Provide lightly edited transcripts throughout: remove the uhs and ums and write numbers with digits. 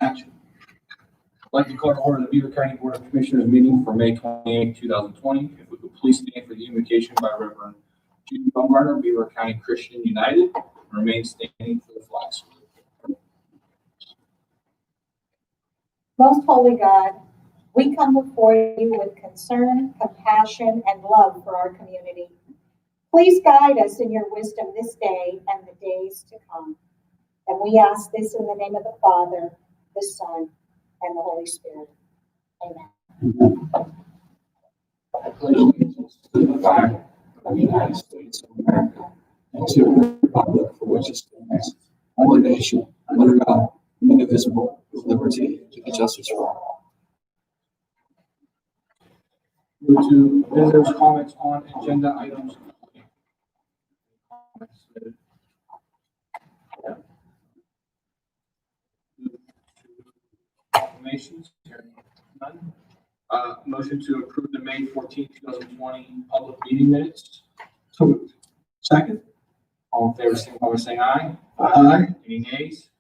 Action. I'd like to call to order the Beaver County Board of Commissioners meeting for May 28, 2020. If we could please stand for the invocation by Reverend Judy Baumgartner, Beaver County Christian United, and remain standing for the flag salute. Most holy God, we come before you with concern, compassion, and love for our community. Please guide us in your wisdom this day and the days to come. And we ask this in the name of the Father, the Son, and the Holy Spirit. Amen. I pledge allegiance to the flag of the United States of America and to the republic for which it stands, one nation, under God, indivisible, with liberty and justice for all. Move to visitors' comments on agenda items. Proclamations. None. Motion to approve the May 14, 2020 public meeting minutes. So moved. Second. All in favor, signify by saying aye. Aye. Any nays?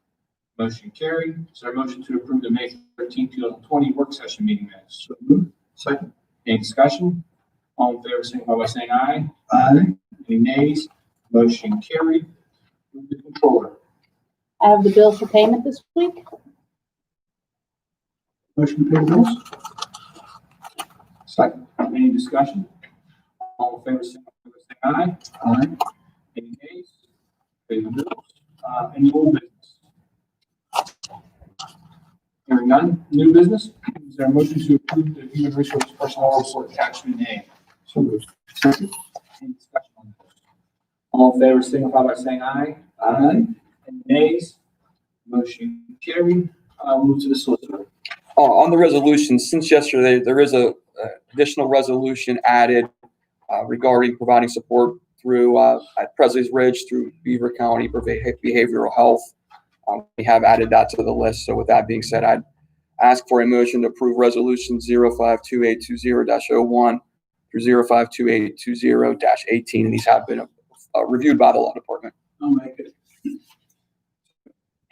Motion carried. Is there a motion to approve the May 13, 2020 work session meeting minutes? So moved. Second. Any discussion? All in favor, signify by saying aye. Aye. Any nays? Motion carried. Move to controller. I have the bills for payment this week. Motion to pay the bills. Second. Any discussion? All in favor, signify by saying aye. Aye. Any nays? Pay the bills. Any old business? Hearing none. New business? Is there a motion to approve the human resource personnel report attachment A? So moved. Second. Any discussion on this? All in favor, signify by saying aye. Aye. Any nays? Motion carried. Move to the solicitor. On the resolution, since yesterday, there is a additional resolution added regarding providing support through at Presley's Ridge through Beaver County for behavioral health. We have added that to the list. So with that being said, I'd ask for a motion to approve resolution 052820-01 through 052820-18, and these have been reviewed by the law department. I'll make it.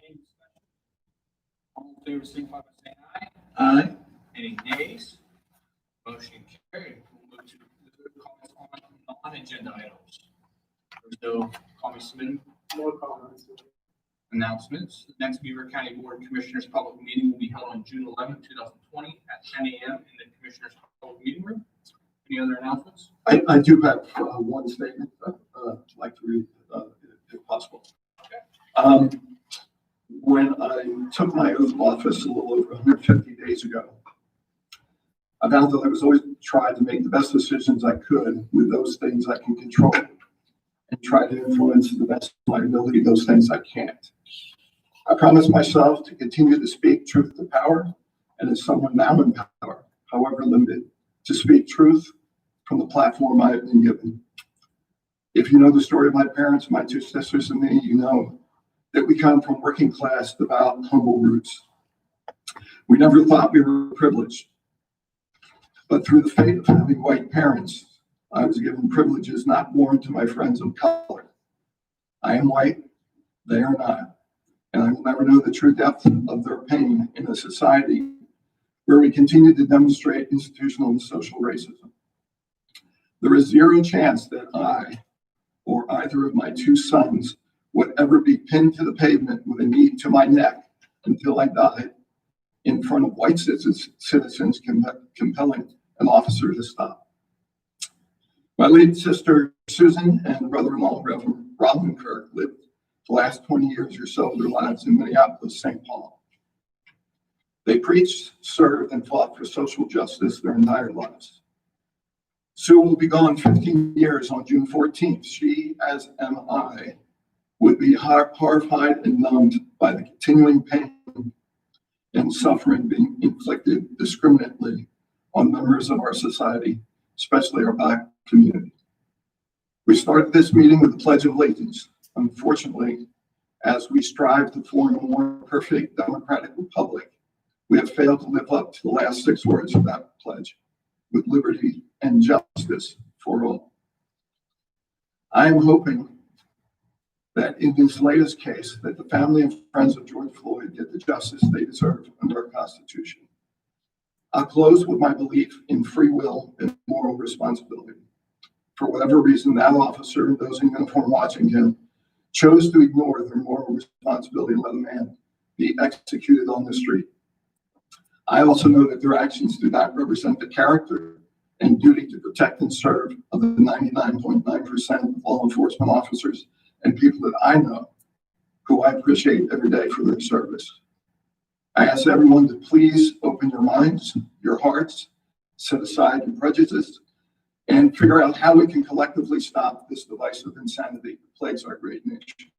Any discussion? All in favor, signify by saying aye. Aye. Any nays? Motion carried. We'll move to the comments on non-agenda items. There's no comments submitted. No comments. Announcements. The next Beaver County Board of Commissioners public meeting will be held on June 11, 2020 at 10 a.m. in the Commissioners public meeting room. Any other announcements? I do have one statement that I'd like to read, if possible. When I took my oath of office a little over 150 days ago, I found that I was always trying to make the best decisions I could with those things I can control and try to influence to the best of my ability those things I can't. I promised myself to continue to speak truth to power, and as someone now in power, however limited, to speak truth from the platform I have been given. If you know the story of my parents, my two sisters, and me, you know that we come from working class, devout, humble roots. We never thought we were privileged. But through the fate of having white parents, I was given privileges not born to my friends of color. I am white, they are not, and I will never know the true depth of their pain in a society where we continue to demonstrate institutional and social racism. There is zero chance that I or either of my two sons would ever be pinned to the pavement with a knee to my neck until I died in front of white citizens compelling an officer to stop. My late sister Susan and brother-in-law Reverend Robin Kirk lived the last 20 years or so of their lives in Minneapolis, St. Paul. They preached, served, and fought for social justice their entire lives. Sue will be gone 15 years on June 14th. She, as am I, would be horrified and numbed by the continuing pain and suffering being inflicted discriminately on members of our society, especially our Black community. We started this meeting with the Pledge of Allegiance. Unfortunately, as we strive to form a more perfect democratic republic, we have failed to live up to the last 6 words of that pledge, with liberty and justice for all. I am hoping that in this latest case, that the family and friends of George Floyd get the justice they deserve under our Constitution. I'll close with my belief in free will and moral responsibility. For whatever reason, that officer and those in uniform watching him chose to ignore their moral responsibility and let a man be executed on the street. I also know that their actions do not represent the character and duty to protect and serve of the 99.9% of law enforcement officers and people that I know who I appreciate every day for their service. I ask everyone to please open your minds, your hearts, set aside your prejudices, and figure out how we can collectively stop this divisive insanity that plagues our great nation.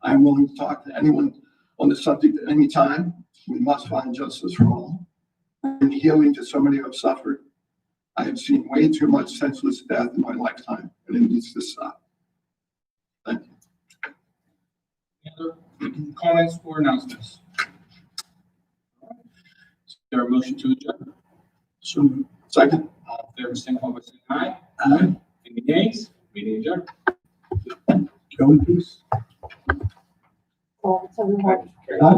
I am willing to talk to anyone on the subject at any time. We must find justice for all. In healing to so many who have suffered, I have seen way too much senseless death in my lifetime, and it needs to stop. Thank you. Any other comments or announcements? Is there a motion to adjourn? Second. All in favor, signify by saying aye. Aye. Any nays? Meeting adjourned. Go in peace. So, we have